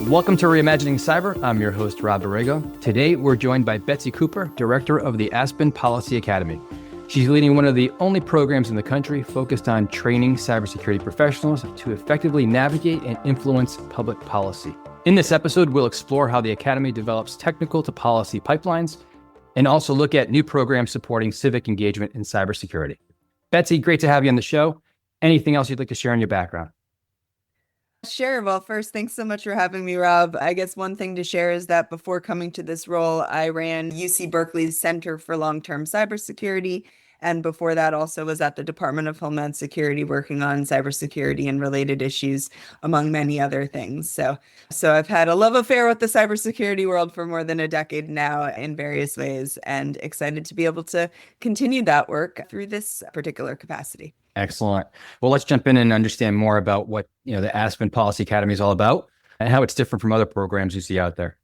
Welcome to Reimagining Cyber. I'm your host, Rob Aragao. Today, we're joined by Betsy Cooper, Director of the Aspen Policy Academy. She's leading one of the only programs in the country focused on training cybersecurity professionals to effectively navigate and influence public policy. In this episode, we'll explore how the Academy develops technical to policy pipelines and also look at new programs supporting civic engagement in cybersecurity. Betsy, great to have you on the show. Anything else you'd like to share on your background? Sure. Well, first, thanks so much for having me, Rob. I guess one thing to share is that before coming to this role, I ran UC Berkeley's Center for Long-Term Cybersecurity. And before that, also was at the Department of Homeland Security working on cybersecurity and related issues, among many other things. So I've had a love affair with the cybersecurity world for more than a decade now in various ways, and excited to be able to continue that work through this particular capacity. Excellent. Well, let's jump in and understand more about what the Aspen Policy Academy is all about and how it's different from other programs you see out there.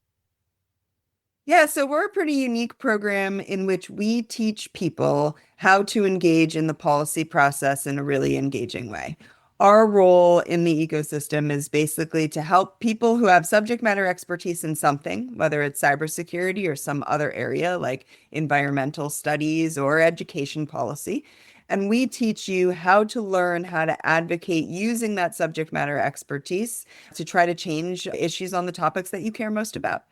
Yeah, so we're a pretty unique program in which we teach people how to engage in the policy process in a really engaging way. Our role in the ecosystem is basically to help people who have subject matter expertise in something, whether it's cybersecurity or some other area like environmental studies or education policy. And we teach you how to learn how to advocate using that subject matter expertise to try to change issues on the topics that you care most about.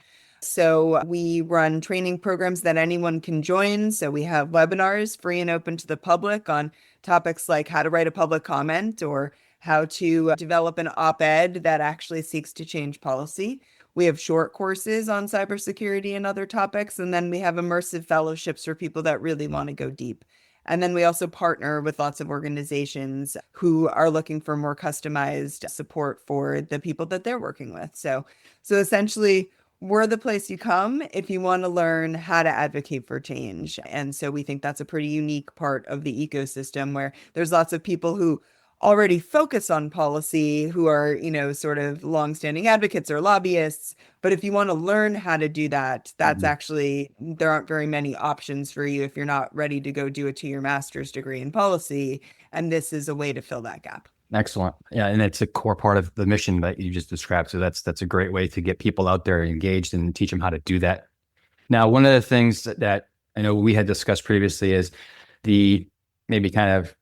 So we run training programs that anyone can join. So we have webinars free and open to the public on topics like how to write a public comment or how to develop an op-ed that actually seeks to change policy. We have short courses on cybersecurity and other topics. And then we have immersive fellowships for people that really want to go deep. And then we also partner with lots of organizations who are looking for more customized support for the people that they're working with. So essentially, we're the place you come if you want to learn how to advocate for change. And so we think that's a pretty unique part of the ecosystem where there's lots of people who already focus on policy, who are, sort of longstanding advocates or lobbyists. But if you want to learn how to do that, that's actually, there aren't very many options for you if you're not ready to go do a 2-year master's degree in policy. And this is a way to fill that gap. Excellent. Yeah, and it's a core part of the mission that you just described. So that's a great way to get people out there engaged and teach them how to do that. Now, one of the things that I know we had discussed previously is the maybe kind of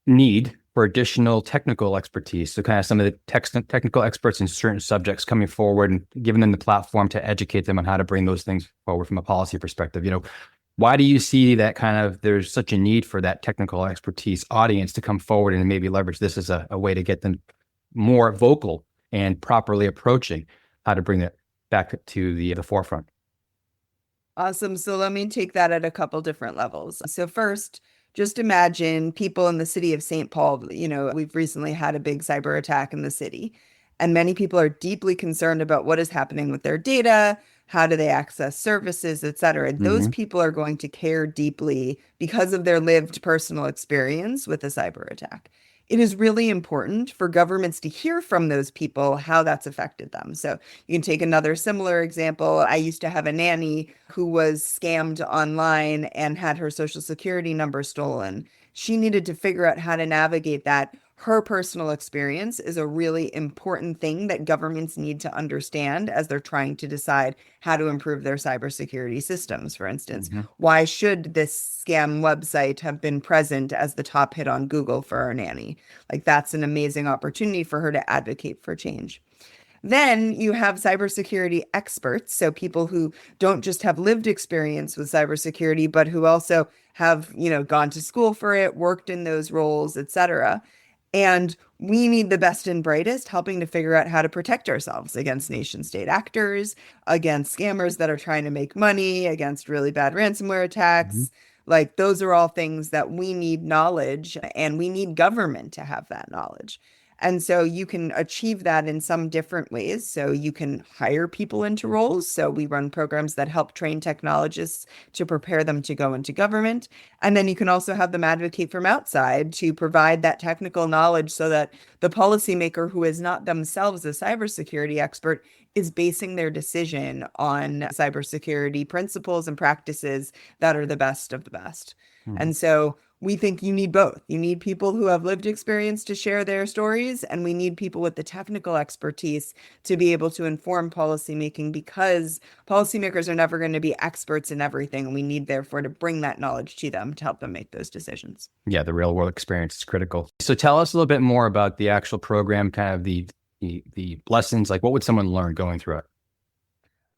need for additional technical expertise. So kind of some of the technical experts in certain subjects coming forward and giving them the platform to educate them on how to bring those things forward from a policy perspective. Why do you see that there's such a need for that technical expertise audience to come forward and maybe leverage this as a way to get them more vocal and properly approaching how to bring it back to the forefront? Awesome. So let me take that at a couple different levels. So first, just imagine people in the city of St. Paul. We've recently had a big cyber attack in the city, and many people are deeply concerned about what is happening with their data. How do they access services, et cetera? Those people are going to care deeply because of their lived personal experience with a cyber attack. It is really important for governments to hear from those people how that's affected them. So you can take another similar example. I used to have a nanny who was scammed online and had her social security number stolen. She needed to figure out how to navigate that. Her personal experience is a really important thing that governments need to understand as they're trying to decide how to improve their cybersecurity systems. For instance, why should this scam website have been present as the top hit on Google for our nanny? That's an amazing opportunity for her to advocate for change. Then you have cybersecurity experts, so people who don't just have lived experience with cybersecurity, but who also have, gone to school for it, worked in those roles, et cetera. And we need the best and brightest helping to figure out how to protect ourselves against nation state actors, against scammers that are trying to make money, against really bad ransomware attacks. Those are all things that we need knowledge, and we need government to have that knowledge. And so you can achieve that in some different ways. So you can hire people into roles. So we run programs that help train technologists to prepare them to go into government. And then you can also have them advocate from outside to provide that technical knowledge so that the policymaker who is not themselves a cybersecurity expert is basing their decision on cybersecurity principles and practices that are the best of the best. And so we think you need both. You need people who have lived experience to share their stories, and we need people with the technical expertise to be able to inform policymaking, because policymakers are never going to be experts in everything. And we need, therefore, to bring that knowledge to them to help them make those decisions. Yeah, the real world experience is critical. So tell us a little bit more about the actual program, kind of the lessons, like what would someone learn going through it?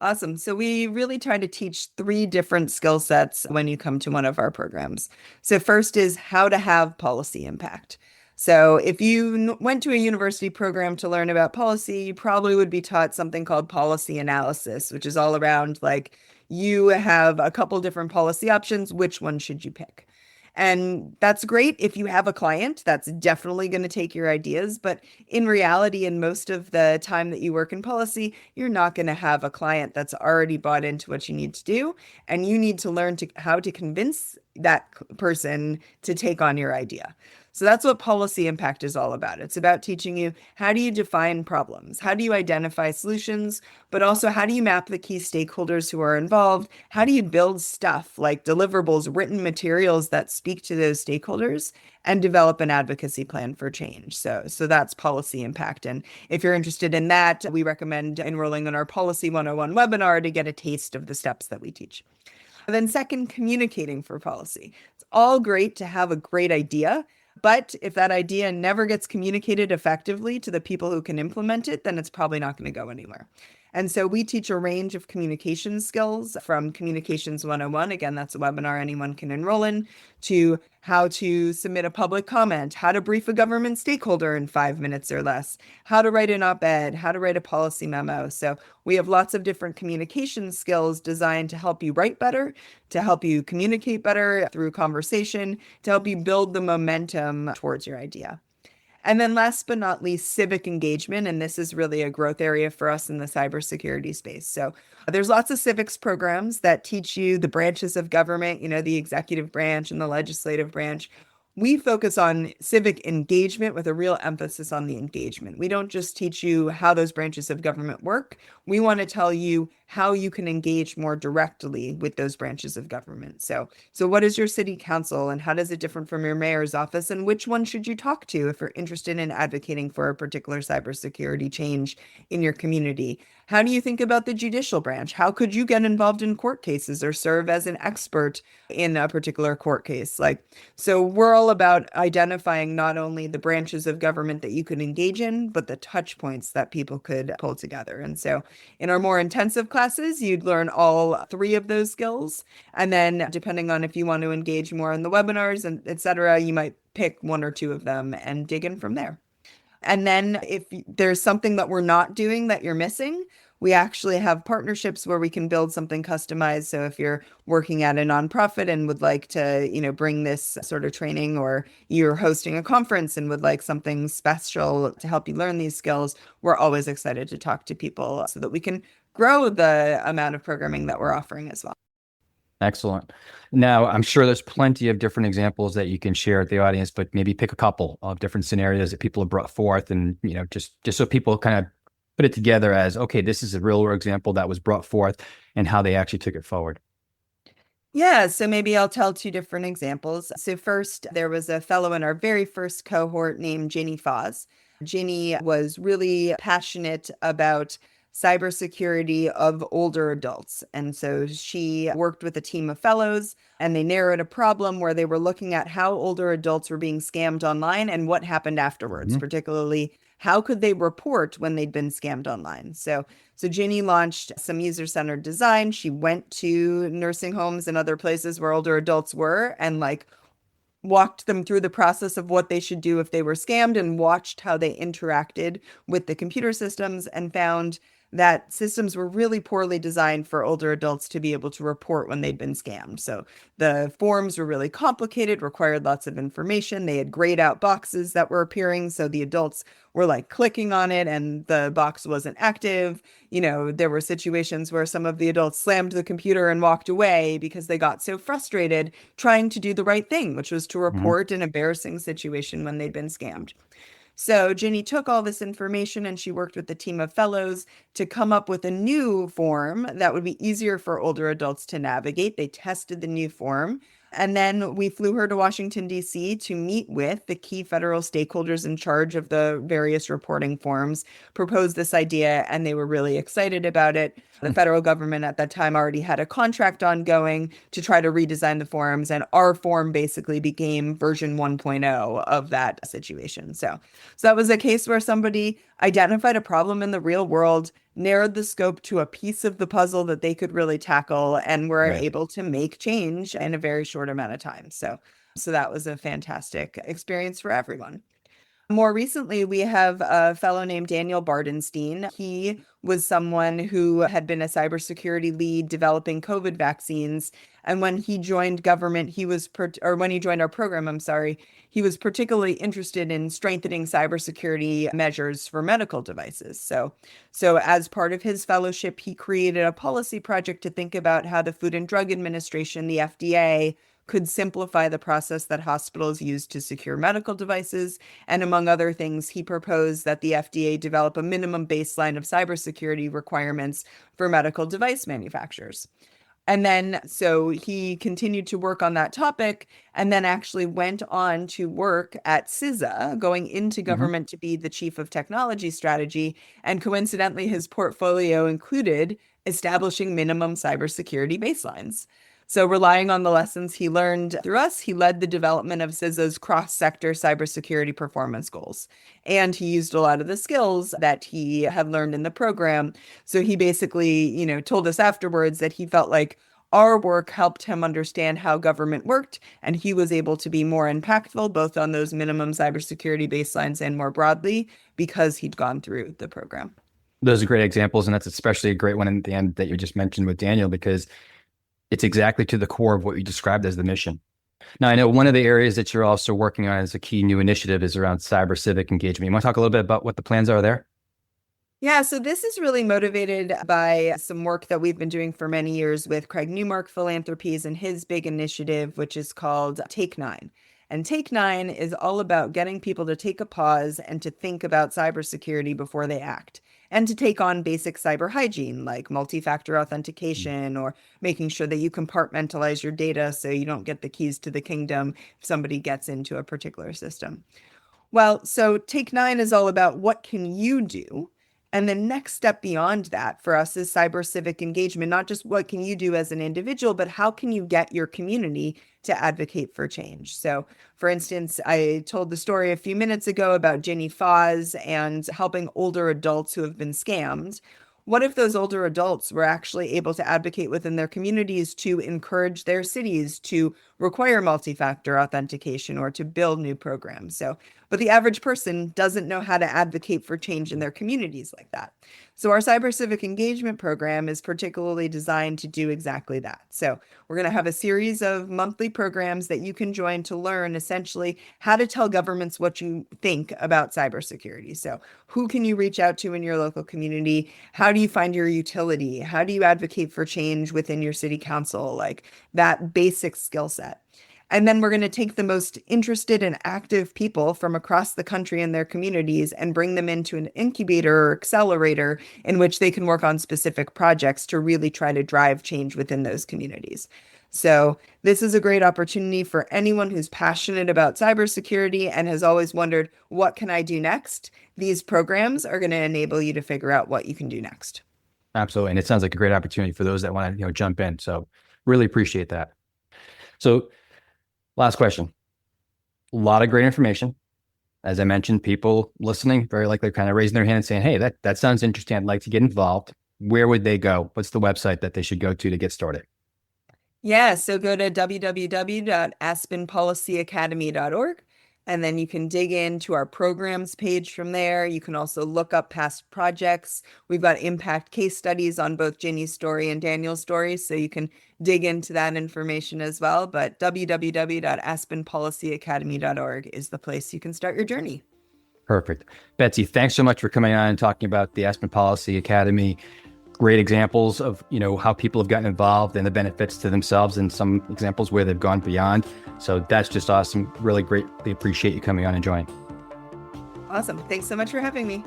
Awesome. So we really try to teach three different skill sets when you come to one of our programs. So first is how to have policy impact. So if you went to a university program to learn about policy, you probably would be taught something called policy analysis, which is all around like you have a couple different policy options. Which one should you pick? And that's great if you have a client. That's definitely going to take your ideas. But in reality, in most of the time that you work in policy, you're not going to have a client that's already bought into what you need to do. And you need to learn how to convince that person to take on your idea. So that's what policy impact is all about. It's about teaching you, how do you define problems? How do you identify solutions? But also, how do you map the key stakeholders who are involved? How do you build stuff like deliverables, written materials that speak to those stakeholders, and develop an advocacy plan for change? So that's policy impact. And if you're interested in that, we recommend enrolling in our Policy 101 webinar to get a taste of the steps that we teach. And then second, communicating for policy. It's all great to have a great idea, but if that idea never gets communicated effectively to the people who can implement it, then it's probably not going to go anywhere. And so we teach a range of communication skills, from Communications 101, again, that's a webinar anyone can enroll in, to how to submit a public comment, how to brief a government stakeholder in 5 minutes or less, how to write an op-ed, how to write a policy memo. So we have lots of different communication skills designed to help you write better, to help you communicate better through conversation, to help you build the momentum towards your idea. And then last but not least, civic engagement. And this is really a growth area for us in the cybersecurity space. So there's lots of civics programs that teach you the branches of government, the executive branch and the legislative branch. We focus on civic engagement with a real emphasis on the engagement. We don't just teach you how those branches of government work. We want to tell you how you can engage more directly with those branches of government. So what is your city council, and how does it differ from your mayor's office, and which one should you talk to if you're interested in advocating for a particular cybersecurity change in your community? How do you think about the judicial branch? How could you get involved in court cases or serve as an expert in a particular court case? So we're all about identifying not only the branches of government that you could engage in, but the touch points that people could pull together. And so in our more intensive classes, you'd learn all three of those skills. And then depending on if you want to engage more in the webinars and et cetera, you might pick one or two of them and dig in from there. And then if there's something that we're not doing that you're missing, we actually have partnerships where we can build something customized. So if you're working at a nonprofit and would like to, bring this sort of training, or you're hosting a conference and would like something special to help you learn these skills, we're always excited to talk to people so that we can grow the amount of programming that we're offering as well. Excellent. Now, I'm sure there's plenty of different examples that you can share with the audience, but maybe pick a couple of different scenarios that people have brought forth, and just so people kind of put it together as, okay, this is a real world example that was brought forth and how they actually took it forward. Yeah, so maybe I'll tell two different examples. So first, there was a fellow in our very first cohort named Ginny Foz. Ginny was really passionate about cybersecurity of older adults. And so she worked with a team of fellows, and they narrowed a problem where they were looking at how older adults were being scammed online and what happened afterwards, particularly how could they report when they'd been scammed online. So Ginny launched some user-centered design. She went to nursing homes and other places where older adults were, and walked them through the process of what they should do if they were scammed, and watched how they interacted with the computer systems, and found that systems were really poorly designed for older adults to be able to report when they'd been scammed. So the forms were really complicated, required lots of information. They had grayed out boxes that were appearing, so the adults were clicking on it and the box wasn't active. There were situations where some of the adults slammed the computer and walked away because they got so frustrated trying to do the right thing, which was to report an embarrassing situation when they'd been scammed. So Ginny took all this information and she worked with a team of fellows to come up with a new form that would be easier for older adults to navigate. They tested the new form. And then we flew her to Washington, D.C. to meet with the key federal stakeholders in charge of the various reporting forms, proposed this idea, and they were really excited about it. The federal government at that time already had a contract ongoing to try to redesign the forms, and our form basically became version 1.0 of that situation. So that was a case where somebody identified a problem in the real world, narrowed the scope to a piece of the puzzle that they could really tackle, and were Right. able to make change in a very short amount of time. So that was a fantastic experience for everyone. More recently, we have a fellow named Daniel Bardenstein. He was someone who had been a cybersecurity lead developing COVID vaccines. And when he joined government, when he joined our program, I'm sorry, he was particularly interested in strengthening cybersecurity measures for medical devices. So as part of his fellowship, he created a policy project to think about how the Food and Drug Administration, the FDA, could simplify the process that hospitals use to secure medical devices. And among other things, he proposed that the FDA develop a minimum baseline of cybersecurity requirements for medical device manufacturers. And then, so he continued to work on that topic and then actually went on to work at CISA, going into government to be the chief of technology strategy. And coincidentally, his portfolio included establishing minimum cybersecurity baselines. So relying on the lessons he learned through us, he led the development of CISA's cross-sector cybersecurity performance goals. And he used a lot of the skills that he had learned in the program. So he basically, told us afterwards that he felt like our work helped him understand how government worked, and he was able to be more impactful both on those minimum cybersecurity baselines and more broadly because he'd gone through the program. Those are great examples. And that's especially a great one in the end that you just mentioned with Daniel, because it's exactly to the core of what you described as the mission. Now, I know one of the areas that you're also working on as a key new initiative is around cyber civic engagement. You want to talk a little bit about what the plans are there? Yeah, so this is really motivated by some work that we've been doing for many years with Craig Newmark Philanthropies and his big initiative, which is called Take 9. And Take 9 is all about getting people to take a pause and to think about cybersecurity before they act, and to take on basic cyber hygiene like multi-factor authentication or making sure that you compartmentalize your data so you don't get the keys to the kingdom if somebody gets into a particular system. Well, so Take 9 is all about what can you do? And the next step beyond that for us is cyber civic engagement, not just what can you do as an individual, but how can you get your community to advocate for change? So, for instance, I told the story a few minutes ago about Ginny Foz and helping older adults who have been scammed. What if those older adults were actually able to advocate within their communities to encourage their cities to require multi-factor authentication or to build new programs? But the average person doesn't know how to advocate for change in their communities like that. So our cyber civic engagement program is particularly designed to do exactly that. So we're going to have a series of monthly programs that you can join to learn essentially how to tell governments what you think about cybersecurity. So who can you reach out to in your local community? How do you find your utility? How do you advocate for change within your city council? Like that basic skill set. And then we're going to take the most interested and active people from across the country and their communities and bring them into an incubator or accelerator in which they can work on specific projects to really try to drive change within those communities. So this is a great opportunity for anyone who's passionate about cybersecurity and has always wondered, what can I do next? These programs are going to enable you to figure out what you can do next. Absolutely. And it sounds like a great opportunity for those that want to, jump in. So really appreciate that. So last question. A lot of great information. As I mentioned, people listening very likely kind of raising their hand and saying, hey, that sounds interesting. I'd like to get involved. Where would they go? What's the website that they should go to get started? Yeah, so go to www.aspenpolicyacademy.org, and then you can dig into our programs page from there. You can also look up past projects. We've got impact case studies on both Ginny's story and Daniel's story, so you can dig into that information as well. But www.aspenpolicyacademy.org is the place you can start your journey. Perfect. Betsy, thanks so much for coming on and talking about the Aspen Policy Academy. Great examples of, how people have gotten involved and the benefits to themselves, and some examples where they've gone beyond. So that's just awesome. Really greatly appreciate you coming on and joining. Awesome. Thanks so much for having me.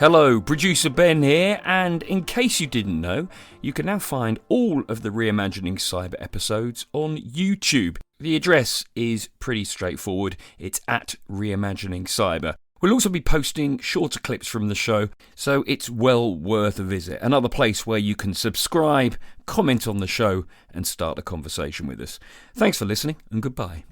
Hello, producer Ben here, and in case you didn't know, you can now find all of the Reimagining Cyber episodes on YouTube. The address is pretty straightforward. It's at Reimagining Cyber. We'll also be posting shorter clips from the show, so it's well worth a visit. Another place where you can subscribe, comment on the show, and start a conversation with us. Thanks for listening, and goodbye.